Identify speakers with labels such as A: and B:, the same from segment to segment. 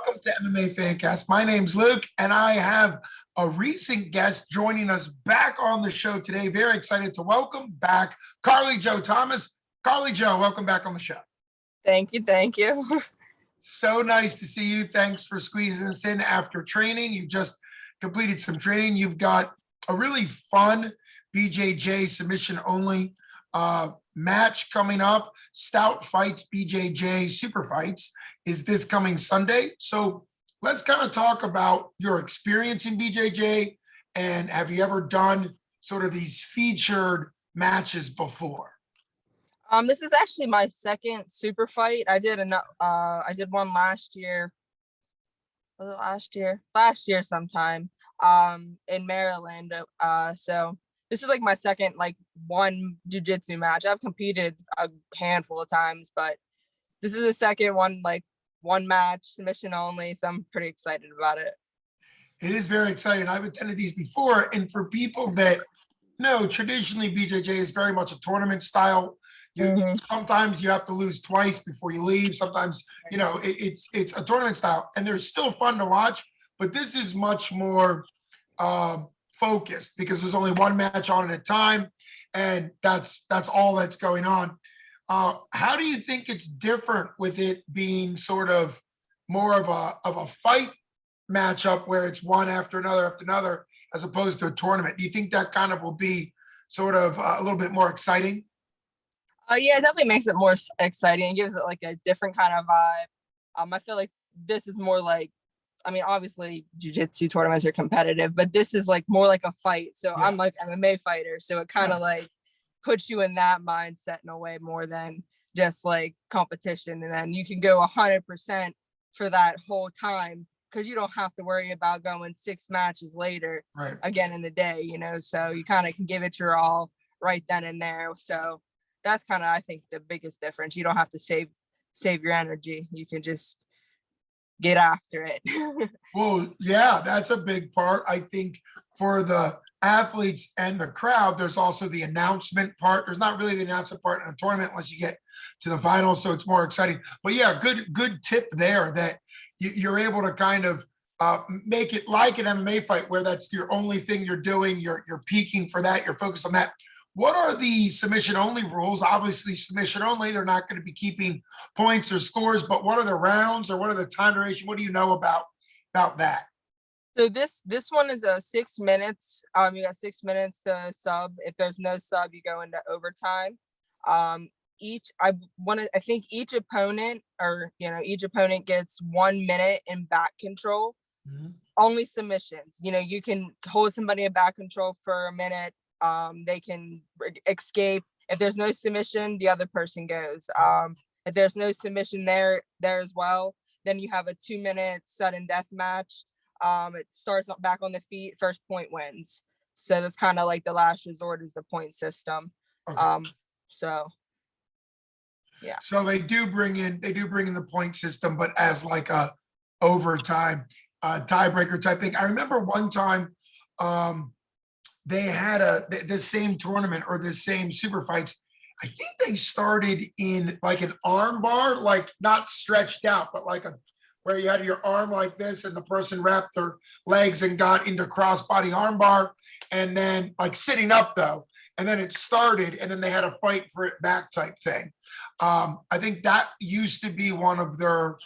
A: Welcome to MMA Fancast. My name's Luke, and I have a recent guest joining us back on the show today. Very excited to welcome back Karli Jo Thomas. Karli Jo, welcome back on the show.
B: Thank you. Thank you.
A: So nice to see you. Thanks for squeezing us in after training. You just completed some training. You've got a really fun BJJ submission only match coming up. Stout Fights BJJ Superfights is this coming Sunday. So let's kind of talk about your experience in BJJ, and have you ever done sort of these featured matches before?
B: This is actually my second super fight. I did one last year. Was it last year? Last year sometime. In Maryland. So this is like my second one jiu-jitsu match. I've competed a handful of times, but this is the second one, one match, submission only. So I'm pretty excited about it.
A: It is very exciting. I've attended these before, and for people that know, traditionally BJJ is very much a tournament style. Sometimes you have to lose twice before you leave. Sometimes, it's a tournament style, and they're still fun to watch, but this is much more focused because there's only one match on at a time, and that's all that's going on. How do you think it's different with it being sort of more of a fight matchup where it's one after another, as opposed to a tournament? Do you think that kind of will be sort of a little bit more exciting?
B: Yeah, it definitely makes it more exciting. It gives it like a different kind of vibe. I feel like this is more obviously jiu-jitsu tournaments are competitive, but this is more like a fight. So yeah. I'm like MMA fighter, so it kind of puts you in that mindset in a way more than just competition. And then you can go 100% for that whole time because you don't have to worry about going 6 matches later again in the day, so you kind of can give it your all right then and there. So that's kind of, I think, the biggest difference. You don't have to save your energy. You can just get after it.
A: Well, yeah, that's a big part. I think for the athletes and the crowd, there's also the announcement part. There's not really the announcement part in a tournament unless you get to the finals, so it's more exciting. But yeah, good tip there that you're able to kind of make it like an MMA fight where that's your only thing you're doing. You're peaking for that. You're focused on that. What are the submission only rules? Obviously, submission only, they're not going to be keeping points or scores, but what are the rounds or what are the time duration? What do you know about that?
B: So this one is 6 minutes. You got 6 minutes to sub. If there's no sub, you go into overtime. I think each opponent gets 1 minute in back control. Only submissions. You can hold somebody in back control for a minute. They can escape. If there's no submission, the other person goes. If there's no submission there as well, then you have a 2-minute sudden death match. It starts back on the feet. First point wins. So that's kind of the last resort is the point system. Okay. So yeah.
A: So they do bring in the point system, but as a overtime tiebreaker type thing. I remember one time they had the same tournament or the same super fights. I think they started in an arm bar, not stretched out, but where you had your arm like this and the person wrapped their legs and got into crossbody arm bar, and then sitting up though. And then it started, and then they had a fight for it back type thing. I think that used to be one of their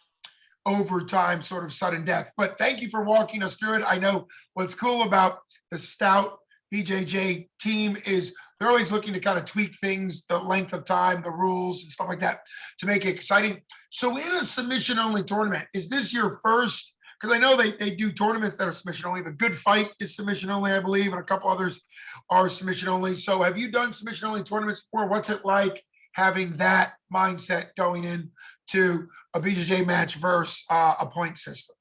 A: overtime sort of sudden death. But thank you for walking us through it. I know what's cool about the Stout BJJ team is they're always looking to kind of tweak things, the length of time, the rules and stuff like that to make it exciting. So in a submission only tournament, is this your first? Because I know they do tournaments that are submission only. The Good Fight is submission only, I believe, and a couple others are submission only. So have you done submission only tournaments before? What's it like having that mindset going into a BJJ match versus a point system?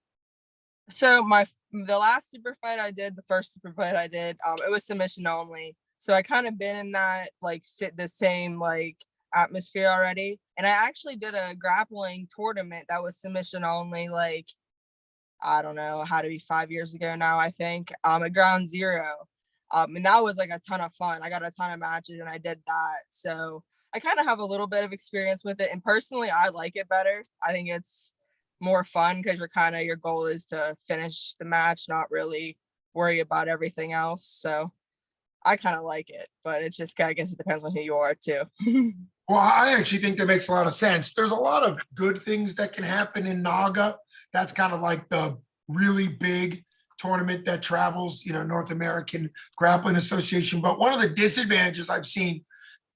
B: So the last super fight I did, the first super fight I did, it was submission only. So I kind of been in that the same atmosphere already. And I actually did a grappling tournament that was submission only. I don't know how to be 5 years ago now. I think at Ground Zero, and that was a ton of fun. I got a ton of matches and I did that. So I kind of have a little bit of experience with it. And personally, I like it better. I think it's more fun because your goal is to finish the match, not really worry about everything else. So I kind of like it, but it's just, I guess it depends on who you are too.
A: Well, I actually think that makes a lot of sense. There's a lot of good things that can happen in Naga. That's kind of like the really big tournament that travels, North American Grappling Association. But one of the disadvantages I've seen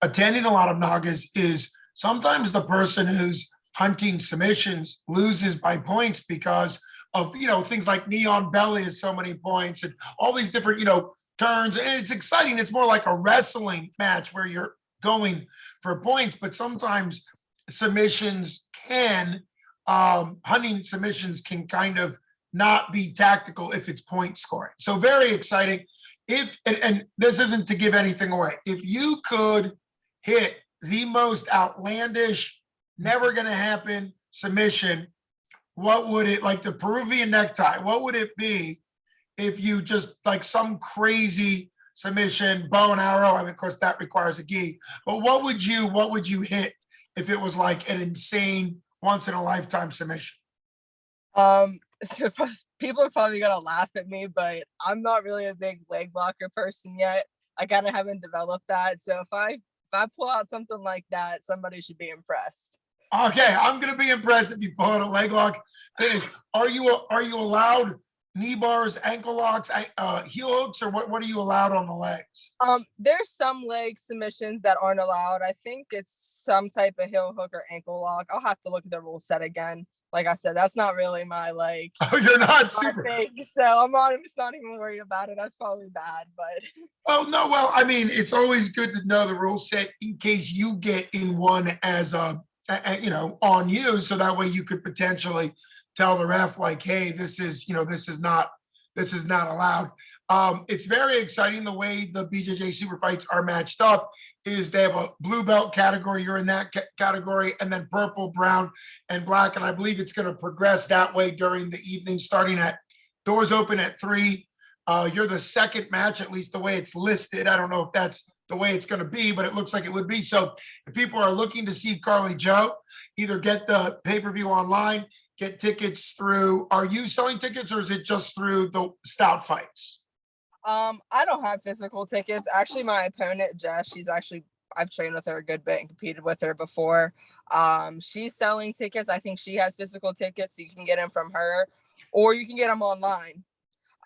A: attending a lot of Nagas is sometimes the person who's hunting submissions loses by points because of, things like Neon Belly is so many points and all these different, turns. And it's exciting. It's more like a wrestling match where you're going for points, but sometimes submissions hunting submissions can kind of not be tactical if it's point scoring. So very exciting. And this isn't to give anything away. If you could hit the most outlandish, never going to happen submission, what would it, like the Peruvian necktie, what would it be if you just like some crazy submission, bow and arrow? I mean, of course, that requires a gi. But what would you hit if it was like an insane, once in a lifetime submission?
B: So people are probably gonna laugh at me, but I'm not really a big leg locker person yet. I kind of haven't developed that. So if I pull out something like that, somebody should be impressed.
A: Okay, I'm gonna be impressed if you pull out a leg lock finish. Are you allowed knee bars, ankle locks, heel hooks, or what are you allowed on the legs?
B: There's some leg submissions that aren't allowed. I think it's some type of heel hook or ankle lock. I'll have to look at the rule set again. Like I said, that's not really my
A: Oh, you're not super
B: thing, so I'm just not even worried about it. That's probably bad, but
A: oh no, well, I mean, it's always good to know the rule set in case you get in one as on you, so that way you could potentially tell the ref like, hey, this is not allowed. It's very exciting the way the BJJ Superfights are matched up. Is they have a blue belt category, you're in that category, and then purple, brown, and black. And I believe it's going to progress that way during the evening, starting at doors open at 3. You're the second match, at least the way it's listed. I don't know if that's the way it's going to be, but it looks like it would be. So if people are looking to see Karli Jo, either get the pay-per-view online, get tickets through, are you selling tickets or is it just through the Stout Fights?
B: I don't have physical tickets. Actually, my opponent, Jess, I've trained with her a good bit and competed with her before. She's selling tickets. I think she has physical tickets, so you can get them from her, or you can get them online.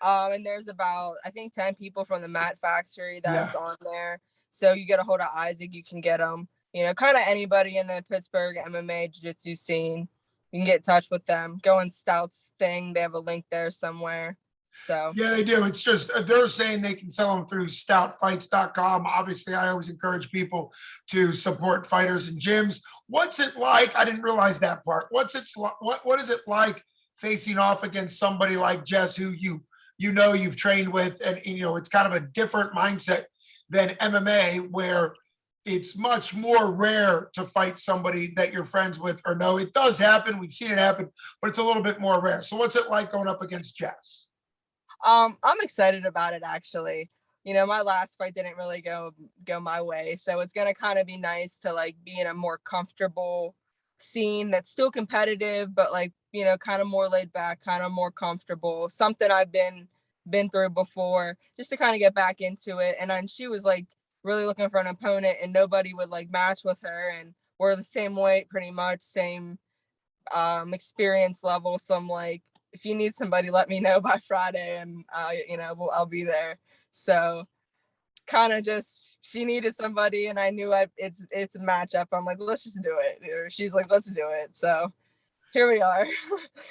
B: And there's about, I think, 10 people from the Mat Factory that's on there. So you get a hold of Isaac, you can get them. Kind of anybody in the Pittsburgh MMA jiu-jitsu scene, you can get in touch with them. Go on Stout's thing. They have a link there somewhere. So
A: yeah, they do. It's just they're saying they can sell them through stoutfights.com. Obviously, I always encourage people to support fighters and gyms. What's it like? I didn't realize that part. What is it like facing off against somebody like Jess, who you've trained with, and it's kind of a different mindset than MMA, where it's much more rare to fight somebody that you're friends with or no. It does happen. We've seen it happen, but it's a little bit more rare. So what's it like going up against Jess?
B: I'm excited about it, actually. My last fight didn't really go my way, so it's gonna kind of be nice to like be in a more comfortable scene that's still competitive, but like kind of more laid back, kind of more comfortable. Something I've been through before, just to kind of get back into it. And then she was like really looking for an opponent, and nobody would like match with her, and we're the same weight, pretty much same experience level. So I'm like, if you need somebody, let me know by Friday, and I'll be there. So kind of just, she needed somebody, and I knew it's a matchup. I'm like, let's just do it. She's like, let's do it. So here we are.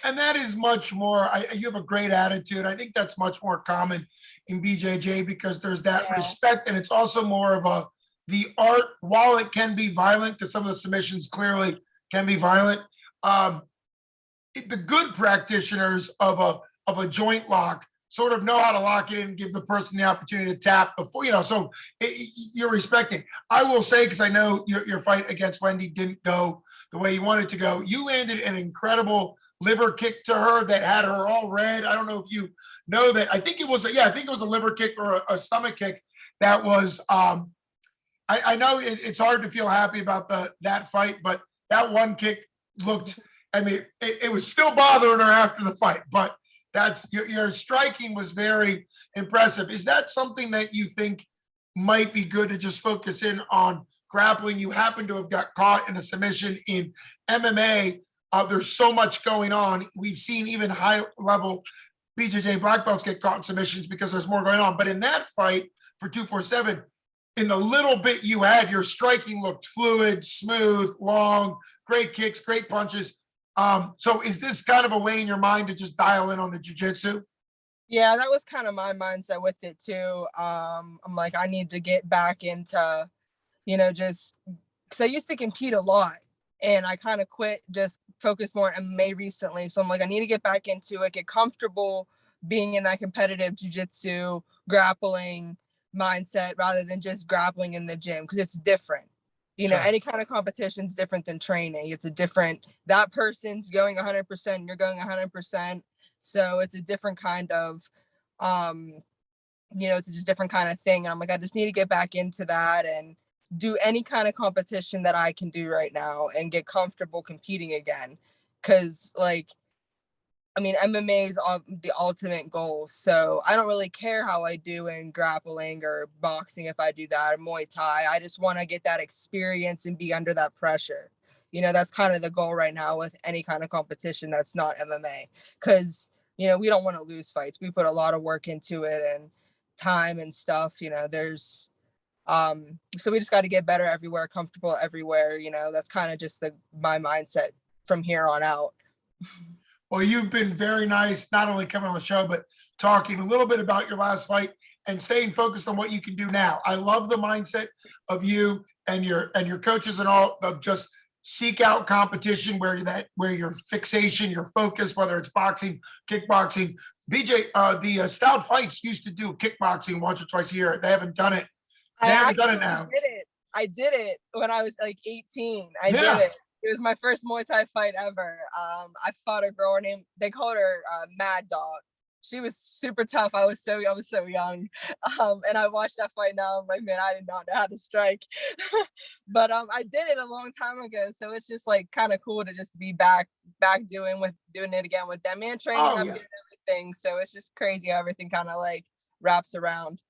A: And that is much more, you have a great attitude. I think that's much more common in BJJ because there's that respect, and it's also more of the art, while it can be violent, because some of the submissions clearly can be violent. The good practitioners of a joint lock sort of know how to lock it in and give the person the opportunity to tap before, so you're respecting. I will say, because I know your fight against Wendy didn't go the way you wanted to go, you landed an incredible liver kick to her that had her all red. I don't know if you know that. I think it was a liver kick or a stomach kick. That was, I know it's hard to feel happy about that fight, but that one kick looked I mean, it was still bothering her after the fight, but that's your striking was very impressive. Is that something that you think might be good to just focus in on grappling? You happen to have got caught in a submission in MMA. There's so much going on. We've seen even high level BJJ black belts get caught in submissions because there's more going on. But in that fight for 247, in the little bit you had, your striking looked fluid, smooth, long, great kicks, great punches. So is this kind of a way in your mind to just dial in on the jiu-jitsu?
B: Yeah, that was kind of my mindset with it too. I'm like, I need to get back into, just because I used to compete a lot and I kind of quit, just focus more on MMA recently. So I'm like, I need to get back into it, get comfortable being in that competitive jiu-jitsu, grappling mindset rather than just grappling in the gym because it's different.
A: Sure.
B: Any kind of competition is different than training. It's a different, that person's going 100%, you're going 100%. So it's a different kind of, it's just a different kind of thing. And I'm like, I just need to get back into that and do any kind of competition that I can do right now and get comfortable competing again. Cause MMA is the ultimate goal. So I don't really care how I do in grappling or boxing if I do that or Muay Thai. I just want to get that experience and be under that pressure. That's kind of the goal right now with any kind of competition that's not MMA. Because, we don't want to lose fights. We put a lot of work into it and time and stuff. There's so we just got to get better everywhere, comfortable everywhere. That's kind of just my mindset from here on out.
A: Well, you've been very nice, not only coming on the show, but talking a little bit about your last fight and staying focused on what you can do now. I love the mindset of you and your coaches and all of just seek out competition where your fixation, your focus, whether it's boxing, kickboxing. The Stout Fights used to do kickboxing once or twice a year. They haven't done it. They haven't done it now.
B: I did it when I was like 18. I did it. It was my first Muay Thai fight ever. I fought a girl named, they called her Mad Dog. She was super tough. I was so young. And I watched that fight now. I'm like, man, I did not know how to strike. But I did it a long time ago. So it's just like kind of cool to just be back doing it again with them and training up and everything. So it's just crazy how everything kind of like wraps around.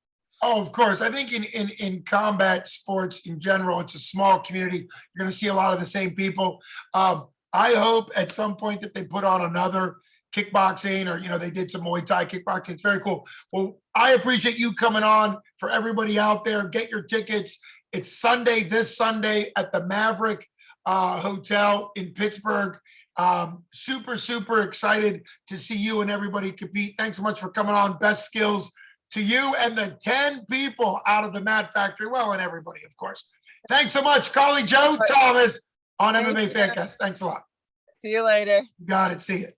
A: Oh, of course. I think in combat sports in general, it's a small community. You're going to see a lot of the same people. I hope at some point that they put on another kickboxing or, they did some Muay Thai kickboxing. It's very cool. Well, I appreciate you coming on. For everybody out there, get your tickets. It's this Sunday at the Maverick Hotel in Pittsburgh. Super, super excited to see you and everybody compete. Thanks so much for coming on. Best skills to you and the 10 people out of the Mad Factory. Well, and everybody, of course. Thanks so much, Karli Jo Thomas on MMA Fancast. Thanks a lot.
B: See you later.
A: Got it. See you.